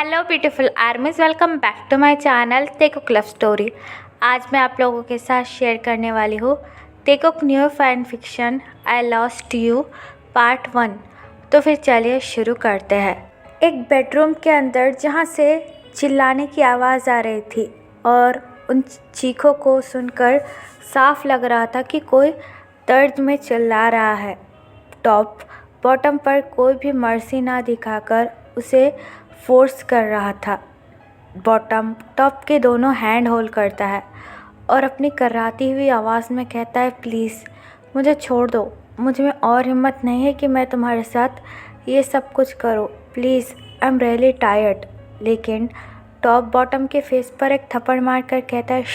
Hello beautiful armies, welcome back to my channel Taekook love story. आज मैं आप लोगों के साथ शेयर करने वाली हूँ Taekook new fan fiction I lost you part 1। तो फिर चलिए शुरू करते हैं। एक बेडरूम के अंदर जहाँ से चिल्लाने की आवाज़ आ रही थी और उन चीखों को सुनकर साफ लग रहा था कि कोई दर्द में चिल्ला रहा है। टॉप बॉटम पर कोई भी मर्जी ना दिखाकर उसे फोर्स कर रहा था। बॉटम टॉप के दोनों हैंड होल्ड करता है और अपनी कराती हुई आवाज़ में कहता है, प्लीज़ मुझे छोड़ दो, मुझ में और हिम्मत नहीं है कि मैं तुम्हारे साथ ये सब कुछ करूँ, please I am really tired. लेकिन टॉप बॉटम के फेस पर एक थप्पड़ मारकर कहता है,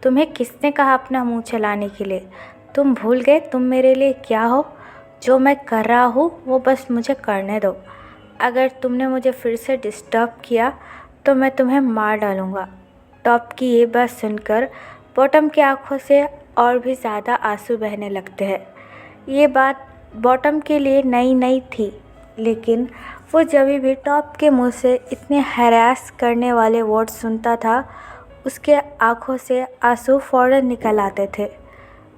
तुम्हें किसने कहा अपना मुंह चलाने के लिए? तुम भूल गए तुम मेरे लिए क्या हो? जो मैं कर रहा हूँ वो बस मुझे करने दो। अगर तुमने मुझे फिर से डिस्टर्ब किया तो मैं तुम्हें मार डालूँगा। टॉप की ये बात सुनकर बॉटम की आंखों से और भी ज़्यादा आंसू बहने लगते हैं। ये बात बॉटम के लिए नई थी, लेकिन वो जब भी टॉप के मुंह से इतने हैरास करने वाले वर्ड सुनता था, उसके आंखों से आंसू फ़ौरन निकल आते थे।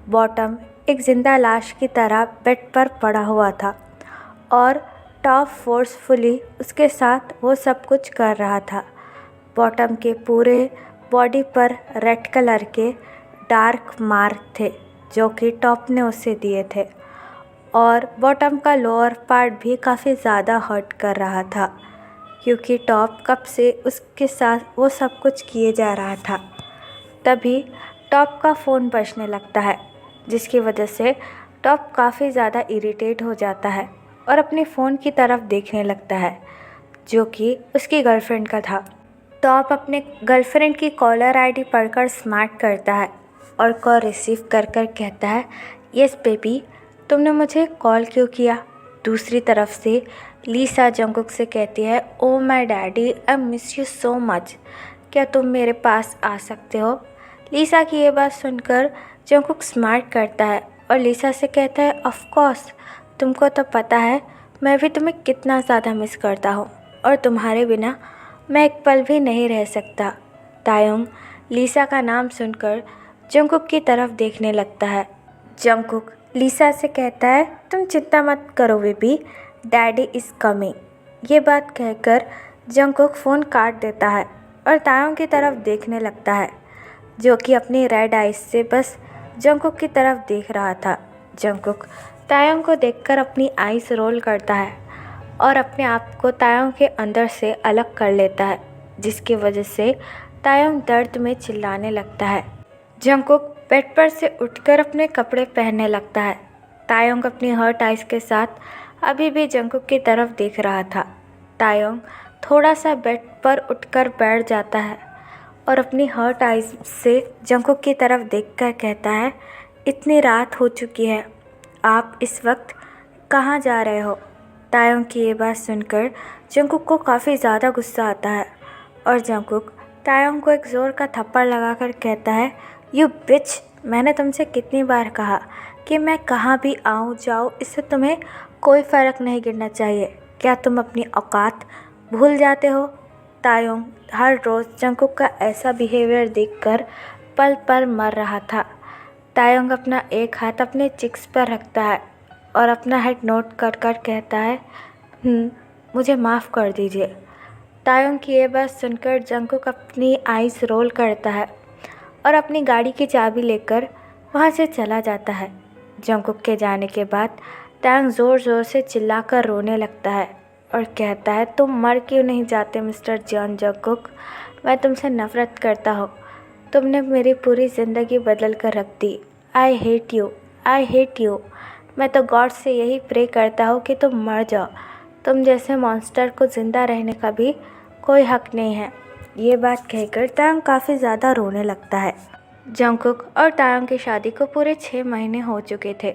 बॉटम एक जिंदा लाश की तरह बेड पर पड़ा हुआ था और टॉप फोर्सफुली उसके साथ वो सब कुछ कर रहा था। बॉटम के पूरे बॉडी पर रेड कलर के डार्क मार्क थे जो कि टॉप ने उसे दिए थे, और बॉटम का लोअर पार्ट भी काफ़ी ज़्यादा हर्ट कर रहा था क्योंकि टॉप कब से उसके साथ वो सब कुछ किए जा रहा था। तभी टॉप का फ़ोन बजने लगता है, जिसकी वजह से टॉप काफ़ी ज़्यादा इरिटेट हो जाता है और अपने फ़ोन की तरफ देखने लगता है जो कि उसकी गर्लफ्रेंड का था। टॉप अपने गर्लफ्रेंड की कॉलर आईडी पढ़कर स्मार्ट करता है और कॉल रिसीव कर कहता है, यस बेबी, तुमने मुझे कॉल क्यों किया? दूसरी तरफ से लीसा जंगकुक से कहती है, oh my daddy, I miss you so much, क्या तुम मेरे पास आ सकते हो? लीसा की ये बात सुनकर जंगकुक स्मार्ट करता है और लीसा से कहता है, ऑफ कोर्स, तुमको तो पता है मैं भी तुम्हें कितना ज़्यादा मिस करता हूँ और तुम्हारे बिना मैं एक पल भी नहीं रह सकता। तायोंग लीसा का नाम सुनकर जंगकुक की तरफ देखने लगता है। जंगकुक लीसा से कहता है, तुम चिंता मत करो बेबी, डैडी इज़ कमिंग। ये बात कहकर जंगकुक फ़ोन काट देता है और तायोंग की तरफ देखने लगता है जो कि अपनी रेड आइज से बस जंगकुक की तरफ देख रहा था। जंगकुक तायोंग को देखकर अपनी आइज़ रोल करता है और अपने आप को तायोंग के अंदर से अलग कर लेता है, जिसकी वजह से तायोंग दर्द में चिल्लाने लगता है। जंगकुक बेड पर से उठकर अपने कपड़े पहनने लगता है। तायोंग अपनी हर्ट आइज़ के साथ अभी भी जंगकुक की तरफ देख रहा था। तायोंग थोड़ा सा बेड पर उठकर बैठ जाता है और अपनी हर्ट आइज़ से जंगकुक की तरफ देखकर कहता है, इतनी रात हो चुकी है, आप इस वक्त कहाँ जा रहे हो? तायोंग की ये बात सुनकर जंगकुक को काफ़ी ज़्यादा गुस्सा आता है और जंगकुक तायोंग को एक ज़ोर का थप्पड़ लगाकर कहता है, यू बिच, मैंने तुमसे कितनी बार कहा कि मैं कहाँ भी आऊँ जाऊँ इससे तुम्हें कोई फ़र्क नहीं गिरना चाहिए, क्या तुम अपनी औकात भूल जाते हो? तायोंग हर रोज़ जंगकुक का ऐसा बिहेवियर देखकर पल पल मर रहा था। तायोंग अपना एक हाथ अपने चिक्स पर रखता है और अपना हेड नोट कर कहता है, मुझे माफ़ कर दीजिए। तायोंग की ये बात सुनकर जंगकुक अपनी आइज़ रोल करता है और अपनी गाड़ी की चाबी लेकर वहाँ से चला जाता है। जंगकुक के जाने के बाद तायोंग ज़ोर से चिल्लाकर रोने लगता है और कहता है, तुम मर क्यों नहीं जाते मिस्टर जॉन जंगकुक? मैं तुमसे नफ़रत करता हूँ, तुमने मेरी पूरी ज़िंदगी बदल कर रख दी। I hate you, I hate you. मैं तो गॉड से यही प्रे करता हूँ कि तुम मर जाओ, तुम जैसे मॉन्स्टर को ज़िंदा रहने का भी कोई हक नहीं है। ये बात कहकर तायोंग काफ़ी ज़्यादा रोने लगता है। जंगकुक और तायोंग की शादी को पूरे 6 महीने हो चुके थे।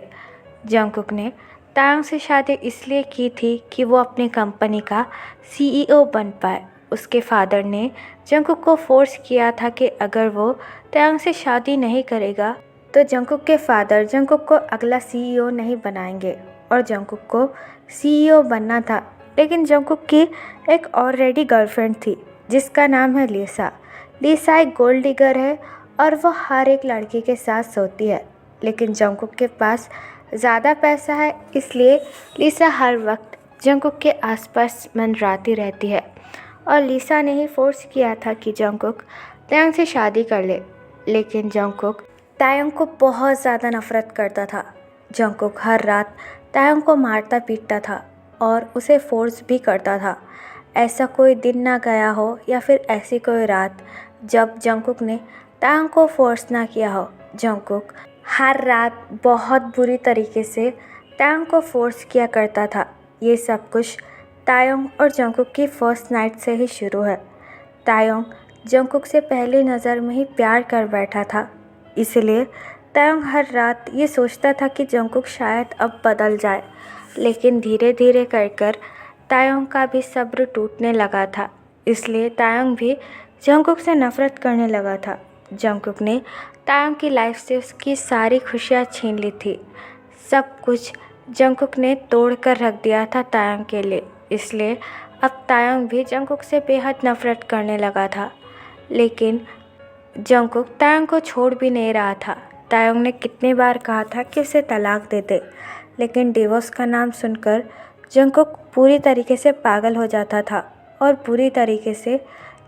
जंगकुक ने तायोंग से शादी इसलिए की थी कि वो अपनी कंपनी का CEO बन पाए। उसके फादर ने जंगकुक को फोर्स किया था कि अगर वो तायोंग से शादी नहीं करेगा तो जंगकुक के फादर जंगकुक को अगला CEO नहीं बनाएंगे, और जंगकुक को CEO बनना था लेकिन जंगकुक की एक ऑलरेडी गर्लफ्रेंड थी जिसका नाम है लिसा। लिसा एक गोल्ड डिगर है और वो हर एक लड़की के साथ सोती है, लेकिन जंगकुक के पास ज़्यादा पैसा है, इसलिए लिसा हर वक्त जंगकुक के आसपास मंडराती रहती है। और लिसा ने ही फोर्स किया था कि जंगकुक तायंग से शादी कर ले, लेकिन जंगकुक तायंग को बहुत ज़्यादा नफरत करता था। जंगकुक हर रात तायंग को मारता पीटता था और उसे फोर्स भी करता था। ऐसा कोई दिन ना गया हो या फिर ऐसी कोई रात जब जंगकुक ने तायंग को फोर्स ना किया हो। जंगकुक हर रात बहुत बुरी तरीके से तायंग को फोर्स किया करता था। ये सब कुछ तायंग और जंगकुक की फर्स्ट नाइट से ही शुरू है। तायंग जंगकुक से पहली नज़र में ही प्यार कर बैठा था, इसलिए तायंग हर रात ये सोचता था कि जंगकुक शायद अब बदल जाए, लेकिन धीरे धीरे कर तायंग का भी सब्र टूटने लगा था, इसलिए तायंग भी जंगकुक से नफरत करने लगा था। जंगकुक ने तायंग की लाइफ से उसकी सारी खुशियाँ छीन ली थी। सब कुछ जंगकुक ने तोड़ कर रख दिया था तायंग के लिए, इसलिए अब तायंग भी जंगकुक से बेहद नफरत करने लगा था। लेकिन जंगकुक तायंग को छोड़ भी नहीं रहा था। तायंग ने कितनी बार कहा था कि उसे तलाक दे दे, लेकिन डिवोर्स का नाम सुनकर जंगकुक पूरी तरीके से पागल हो जाता था और पूरी तरीके से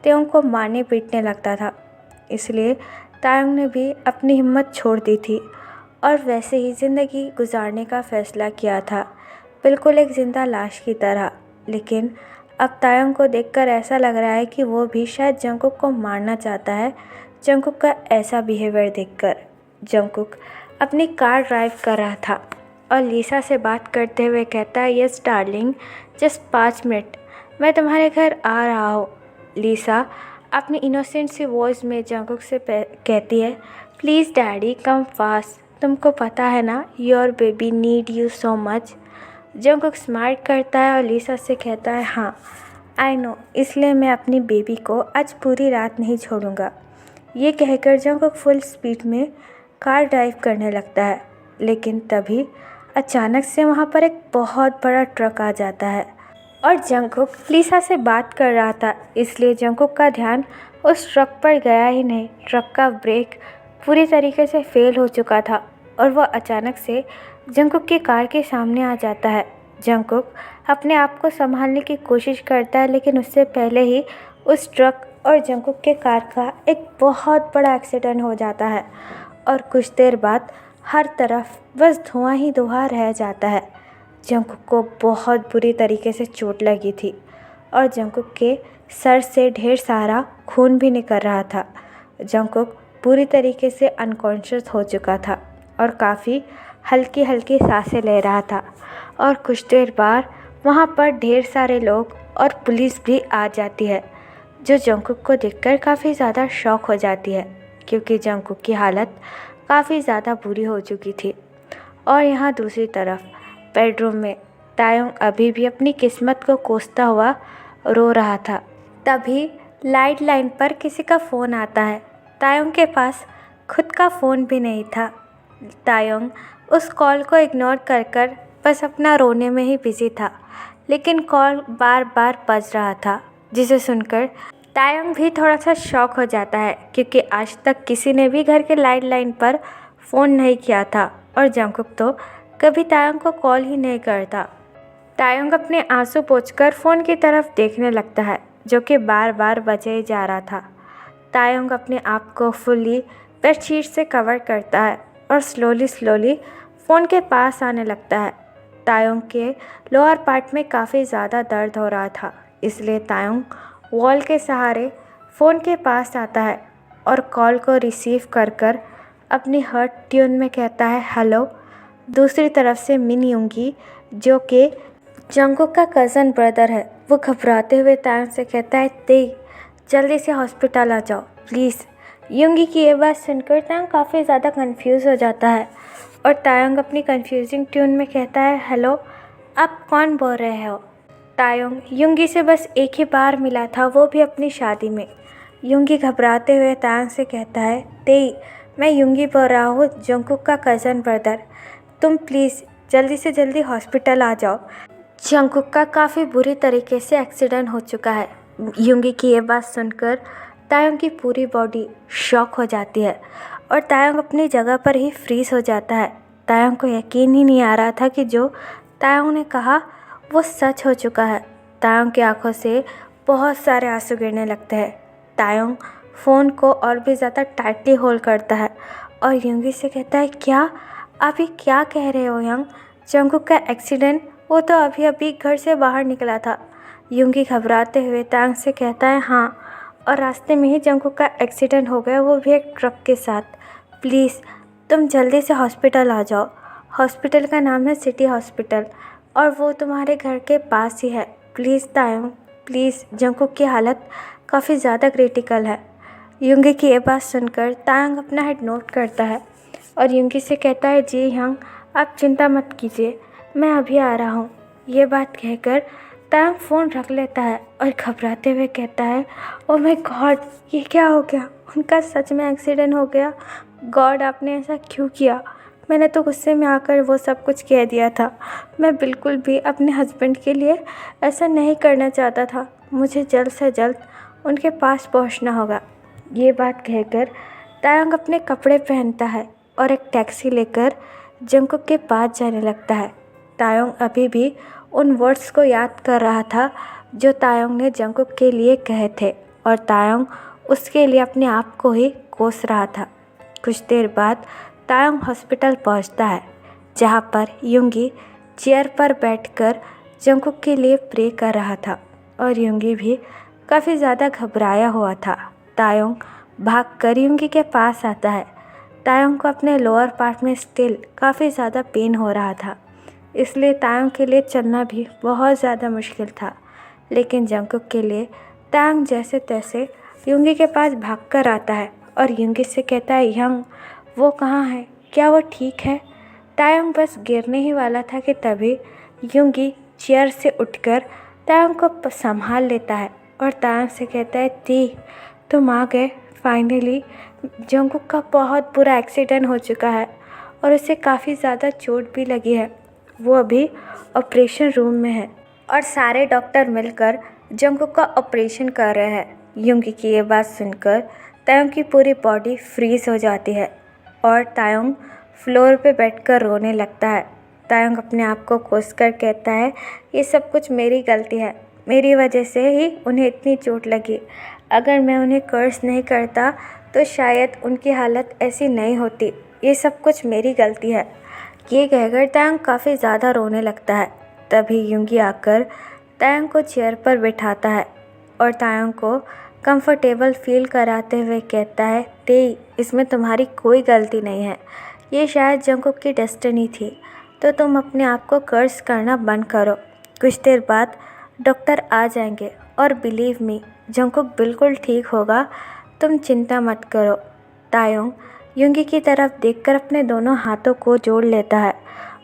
तायंग को मारने पीटने लगता था। इसलिए तायंग ने भी अपनी हिम्मत छोड़ दी थी और वैसे ही ज़िंदगी गुजारने का फ़ैसला किया था, बिल्कुल एक ज़िंदा लाश की तरह। लेकिन अब तायंग को देखकर ऐसा लग रहा है कि वो भी शायद जंगकुक को मारना चाहता है। जंगकुक का ऐसा बिहेवियर देखकर जंगकुक अपनी कार ड्राइव कर रहा था और लिसा से बात करते हुए कहता है, यस डार्लिंग, जस्ट 5 मिनट, मैं तुम्हारे घर आ रहा हूँ। लिसा अपनी इनोसेंट सी वॉइस में जंगकुक से कहती है, प्लीज़ डैडी कम फास्ट, तुमको पता है ना your baby need you so much. Jungkook smile करता है और लिसा से कहता है, हाँ आई नो, इसलिए मैं अपनी बेबी को आज पूरी रात नहीं छोड़ूंगा। ये कहकर जंगकुक फुल स्पीड में कार ड्राइव करने लगता है, लेकिन तभी अचानक से वहाँ पर एक बहुत बड़ा ट्रक आ जाता है और जंगकुक लिसा से बात कर रहा था, इसलिए जंगकुक का ध्यान उस ट्रक पर गया ही नहीं। ट्रक का ब्रेक पूरी तरीके से फेल हो चुका था और वह अचानक से जंगकुक की कार के सामने आ जाता है। जंगकुक अपने आप को संभालने की कोशिश करता है, लेकिन उससे पहले ही उस ट्रक और जंगकुक के कार का एक बहुत बड़ा एक्सीडेंट हो जाता है और कुछ देर बाद हर तरफ बस धुआं ही धुआं रह जाता है। जंगकुक को बहुत बुरी तरीके से चोट लगी थी और जंगकुक के सर से ढेर सारा खून भी निकल रहा था। जंगकुक पूरी तरीके से अनकॉन्शियस हो चुका था और काफ़ी हल्की हल्की सांसें ले रहा था और कुछ देर बाद वहाँ पर ढेर सारे लोग और पुलिस भी आ जाती है, जो जंगकुक को देखकर काफ़ी ज़्यादा शॉक हो जाती है, क्योंकि जंगकुक की हालत काफ़ी ज़्यादा बुरी हो चुकी थी। और यहाँ दूसरी तरफ बेडरूम में तायंग अभी भी अपनी किस्मत को कोसता हुआ रो रहा था। तभी लाइन पर किसी का फ़ोन आता है। तायंग के पास खुद का फ़ोन भी नहीं था। तायंग उस कॉल को इग्नोर कर बस अपना रोने में ही बिजी था, लेकिन कॉल बार बार बज रहा था, जिसे सुनकर तायंग भी थोड़ा सा शॉक हो जाता है, क्योंकि आज तक किसी ने भी घर के लाइन पर फ़ोन नहीं किया था और जंगकुक तो कभी तायंग को कॉल ही नहीं करता। तायंग अपने आंसू पोंछकर फ़ोन की तरफ देखने लगता है, जो कि बार बार बजे जा रहा था। तायंग अपने आप को फुल्ली बेडशीट से कवर करता है और स्लोली फ़ोन के पास आने लगता है। तायंग के लोअर पार्ट में काफ़ी ज़्यादा दर्द हो रहा था, इसलिए तायंग वॉल के सहारे फ़ोन के पास आता है और कॉल को रिसीव कर अपनी हर्ट ट्यून में कहता है, हेलो। दूसरी तरफ से मिन युंगी, जो कि जंगकुक का कज़न ब्रदर है, वो घबराते हुए तायंग से कहता है, ते जल्दी से हॉस्पिटल आ जाओ प्लीज़। युंगी की ये बात सुनकर तायंग काफ़ी ज़्यादा कंफ्यूज हो जाता है और तायंग अपनी कंफ्यूजिंग ट्यून में कहता है, हेलो, आप कौन बोल रहे हो। तायंग युंगी से बस एक ही बार मिला था, वो भी अपनी शादी में। युंगी घबराते हुए तायंग से कहता है, ते मैं युंगी बोल रहा हूँ, जंगकुक का कज़न ब्रदर, तुम प्लीज़ जल्दी से जल्दी हॉस्पिटल आ जाओ। जंगकुक का काफ़ी बुरी तरीके से एक्सीडेंट हो चुका है। युंगी की ये बात सुनकर तायोंग की पूरी बॉडी शॉक हो जाती है और तायोंग अपनी जगह पर ही फ्रीज हो जाता है। तायोंग को यकीन ही नहीं आ रहा था कि जो तायोंग ने कहा वो सच हो चुका है। तायोंग की आंखों से बहुत सारे आंसू गिरने लगते हैं। तायोंग फ़ोन को और भी ज़्यादा टाइटली होल्ड करता है और युंगी से कहता है, क्या आप ये क्या कह रहे हो यंग? जंगकुक का एक्सीडेंट, वो तो अभी अभी घर से बाहर निकला था। युंगी घबराते हुए तायोंग से कहता है, हाँ, और रास्ते में ही जंगकुक का एक्सीडेंट हो गया, वो भी एक ट्रक के साथ। प्लीज़ तुम जल्दी से हॉस्पिटल आ जाओ। हॉस्पिटल का नाम है सिटी हॉस्पिटल और वो तुम्हारे घर के पास ही है। प्लीज़ तायोंग, प्लीज़, जंगकुक की हालत काफ़ी ज़्यादा क्रिटिकल है। युंगी की ये बात सुनकर तायोंग अपना हेड नोट करता है और युंगी से कहता है, जी यंग, आप चिंता मत कीजिए, मैं अभी आ रहा हूँ। ये बात कहकर तायोंग फ़ोन रख लेता है और घबराते हुए कहता है, ओह माय गॉड, ये क्या हो गया? उनका सच में एक्सीडेंट हो गया। गॉड, आपने ऐसा क्यों किया? मैंने तो गुस्से में आकर वो सब कुछ कह दिया था। मैं बिल्कुल भी अपने हस्बैंड के लिए ऐसा नहीं करना चाहता था। मुझे जल्द से जल्द उनके पास पहुंचना होगा। ये बात कहकर तायोंग अपने कपड़े पहनता है और एक टैक्सी लेकर जंगकुक के पास जाने लगता है। तायोंग अभी भी उन वर्ड्स को याद कर रहा था जो तायोंग ने जंगकुक के लिए कहे थे और तायोंग उसके लिए अपने आप को ही कोस रहा था। कुछ देर बाद तायोंग हॉस्पिटल पहुंचता है जहां पर युंगी चेयर पर बैठकर जंगकुक के लिए प्रे कर रहा था और युंगी भी काफ़ी ज़्यादा घबराया हुआ था। तायोंग भागकर युंगी के पास आता है। तायोंग को अपने लोअर पार्ट में स्टिल काफ़ी ज़्यादा पेन हो रहा था, इसलिए तायोंग के लिए चलना भी बहुत ज़्यादा मुश्किल था। लेकिन जंगकुक के लिए तायोंग जैसे तैसे युंगी के पास भागकर आता है और युंगी से कहता है, यंग, वो कहाँ है? क्या वो ठीक है? तायोंग बस गिरने ही वाला था कि तभी युंगी चेयर से उठकर तायोंग को संभाल लेता है और तायोंग से कहता है, ती, तुम आ गए फाइनली। जंगकुक का बहुत बुरा एक्सीडेंट हो चुका है और उसे काफ़ी ज़्यादा चोट भी लगी है। वो अभी ऑपरेशन रूम में है और सारे डॉक्टर मिलकर जंगकुक का ऑपरेशन कर रहे हैं। युंगी की ये बात सुनकर तायोंग की पूरी बॉडी फ्रीज हो जाती है और तायोंग फ्लोर पे बैठकर रोने लगता है। तायोंग अपने आप को कोसकर कहता है, ये सब कुछ मेरी गलती है, मेरी वजह से ही उन्हें इतनी चोट लगी। अगर मैं उन्हें कर्ज नहीं करता तो शायद उनकी हालत ऐसी नहीं होती। ये सब कुछ मेरी गलती है। ये कहकर तायोंग काफ़ी ज़्यादा रोने लगता है। तभी युंगी आकर तायोंग को चेयर पर बिठाता है और तायोंग को कंफर्टेबल फील कराते हुए कहता है, ते, इसमें तुम्हारी कोई गलती नहीं है। ये शायद जंगकुक की डेस्टिनी थी, तो तुम अपने आप को कर्ज करना बंद करो। कुछ देर बाद डॉक्टर आ जाएंगे और बिलीव मी, जंगकुक बिल्कुल ठीक होगा, तुम चिंता मत करो। तायोंग युंगी की तरफ देखकर अपने दोनों हाथों को जोड़ लेता है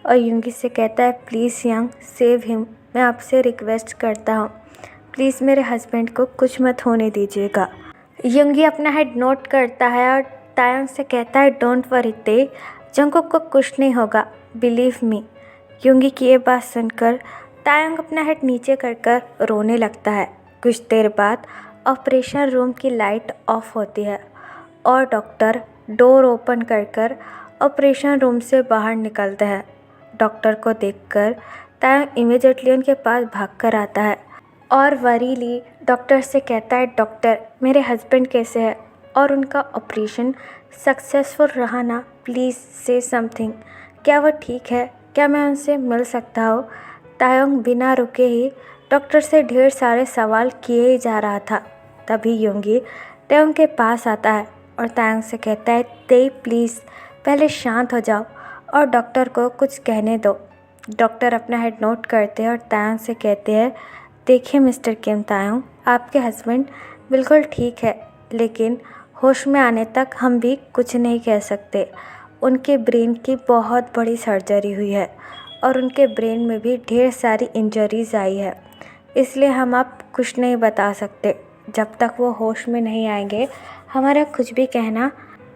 और युंगी से कहता है, प्लीज़ यंग, सेव हिम, मैं आपसे रिक्वेस्ट करता हूँ, प्लीज़ मेरे हस्बैंड को कुछ मत होने दीजिएगा। युंगी अपना हेड नोट करता है और तायोंग से कहता है, डोंट वरी ते, जंगकुक को कुछ नहीं होगा, बिलीव मी। युंगी की ये बात सुनकर तायोंग अपना हेड नीचे कर रोने लगता है। कुछ देर बाद ऑपरेशन रूम की लाइट ऑफ होती है और डॉक्टर डोर ओपन कर ऑपरेशन रूम से बाहर निकलता है। डॉक्टर को देखकर तायोंग इमीडिएटली उनके पास भागकर आता है और वरीली डॉक्टर से कहता है, डॉक्टर, मेरे हस्बैंड कैसे है और उनका ऑपरेशन सक्सेसफुल रहा ना? प्लीज़ से समथिंग, क्या वो ठीक है? क्या मैं उनसे मिल सकता हूँ? तायोंग बिना रुके ही डॉक्टर से ढेर सारे सवाल किए ही जा रहा था। तभी युंगी तायोंग के पास आता है और तायोंग से कहता है, ते, प्लीज़ पहले शांत हो जाओ और डॉक्टर को कुछ कहने दो। डॉक्टर अपना हेड नोट करते हैं और तायोंग से कहते हैं, देखिए मिस्टर किम तायोंग, आपके हस्बैंड बिल्कुल ठीक है, लेकिन होश में आने तक हम भी कुछ नहीं कह सकते। उनके ब्रेन की बहुत बड़ी सर्जरी हुई है और उनके ब्रेन में भी ढेर सारी इंजरीज आई है, इसलिए हम अब कुछ नहीं बता सकते। जब तक वो होश में नहीं आएंगे हमारा कुछ भी कहना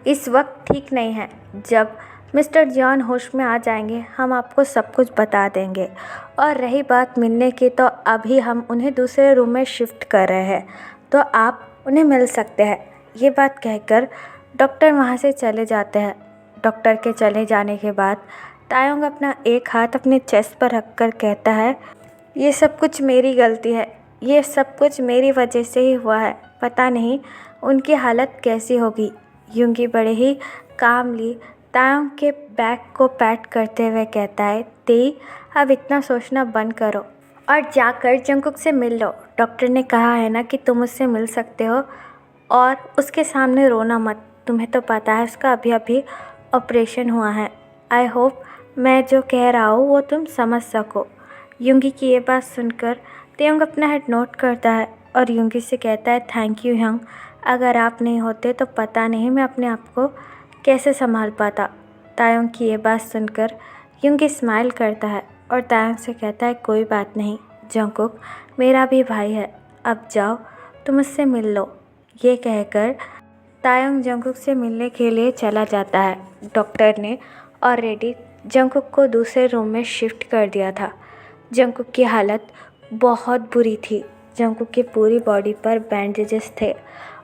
इस वक्त ठीक नहीं है। जब मिस्टर जॉन होश में आ जाएंगे, हम आपको सब कुछ बता देंगे। और रही बात मिलने की, तो अभी हम उन्हें दूसरे रूम में शिफ्ट कर रहे हैं, तो आप उन्हें मिल सकते हैं। ये बात कहकर डॉक्टर वहाँ से चले जाते हैं। डॉक्टर के चले जाने के बाद तायोंग अपना एक हाथ अपने चेस्ट पर रखकर कहता है, ये सब कुछ मेरी गलती है, ये सब कुछ मेरी वजह से ही हुआ है। पता नहीं उनकी हालत कैसी होगी। यूंगी बड़े ही कामली तायोंग के बैग को पैट करते हुए कहता है, तेई अब इतना सोचना बंद करो और जाकर जंगकुक से मिल लो। डॉक्टर ने कहा है ना कि तुम उससे मिल सकते हो, और उसके सामने रोना मत। तुम्हें तो पता है उसका अभी अभी ऑपरेशन हुआ है। आई होप मैं जो कह रहा हूँ वो तुम समझ सको। यूंगी की ये बात सुनकर तायोंग अपना हेड नोट करता है और यूंगी से कहता है, थैंक यू यंग, अगर आप नहीं होते तो पता नहीं मैं अपने आप को कैसे संभाल पाता। तायोंग की ये बात सुनकर यूंगी स्माइल करता है और तायोंग से कहता है, कोई बात नहीं जंगकुक, मेरा भी भाई है, अब जाओ तुम उससे मिल लो। ये कहकर तायोंग जंगकुक से मिलने के लिए चला जाता है। डॉक्टर ने ऑलरेडी जंगकुक को दूसरे रूम में शिफ्ट कर दिया था। जंगकुक की हालत बहुत बुरी थी। जंगकुक की पूरी बॉडी पर बैंडेजेस थे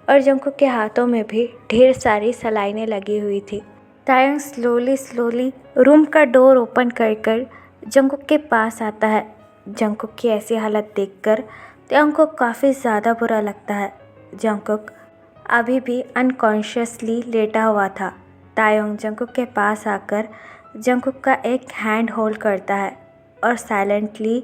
और जंगकुक के हाथों में भी ढेर सारी सलाइनें लगी हुई थी। तायोंग स्लोली रूम का डोर ओपन कर जंगकुक के पास आता है। जंगकुक की ऐसी हालत देखकर तायोंग को काफ़ी ज़्यादा बुरा लगता है। जंगकुक अभी भी अनकॉन्शियसली लेटा हुआ था। तायोंग जंगकुक के पास आकर जंगकुक का एक हैंड होल्ड करता है और साइलेंटली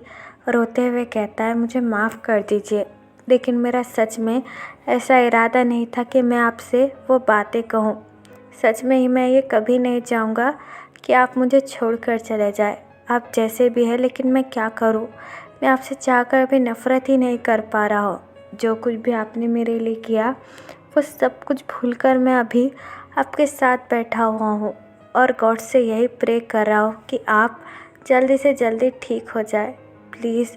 रोते हुए कहता है, मुझे माफ़ कर दीजिए, लेकिन मेरा सच में ऐसा इरादा नहीं था कि मैं आपसे वो बातें कहूँ। सच में ही मैं ये कभी नहीं चाहूँगा कि आप मुझे छोड़कर चले जाए। आप जैसे भी हैं, लेकिन मैं क्या करूँ, मैं आपसे चाहकर अभी नफ़रत ही नहीं कर पा रहा हूँ। जो कुछ भी आपने मेरे लिए किया वो सब कुछ भूलकर मैं अभी आपके साथ बैठा हुआ हूँ और गॉड से यही प्रे कर रहा हूँ कि आप जल्दी से जल्दी ठीक हो जाए। प्लीज़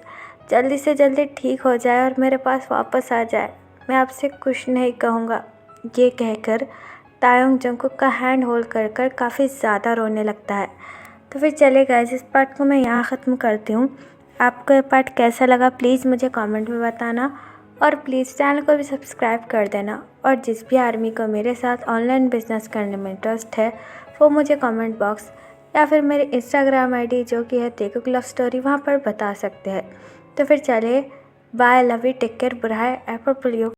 जल्दी से जल्दी ठीक हो जाए और मेरे पास वापस आ जाए। मैं आपसे कुछ नहीं कहूँगा। ये कहकर तायोंग जंगकुक का हैंड होल्ड कर काफ़ी ज़्यादा रोने लगता है। तो फिर चले गाइस, इस पार्ट को मैं यहाँ ख़त्म करती हूँ। आपको ये पार्ट कैसा लगा प्लीज़ मुझे कमेंट में बताना, और प्लीज़ चैनल को भी सब्सक्राइब कर देना। और जिस भी आर्मी को मेरे साथ ऑनलाइन बिजनेस करने में इंटरेस्ट है वो मुझे कमेंट बॉक्स या फिर मेरे इंस्टाग्राम आईडी जो कि है तेकुक लव स्टोरी, वहाँ पर बता सकते हैं। तो फिर चले, bye, love you, take care, bye, Apple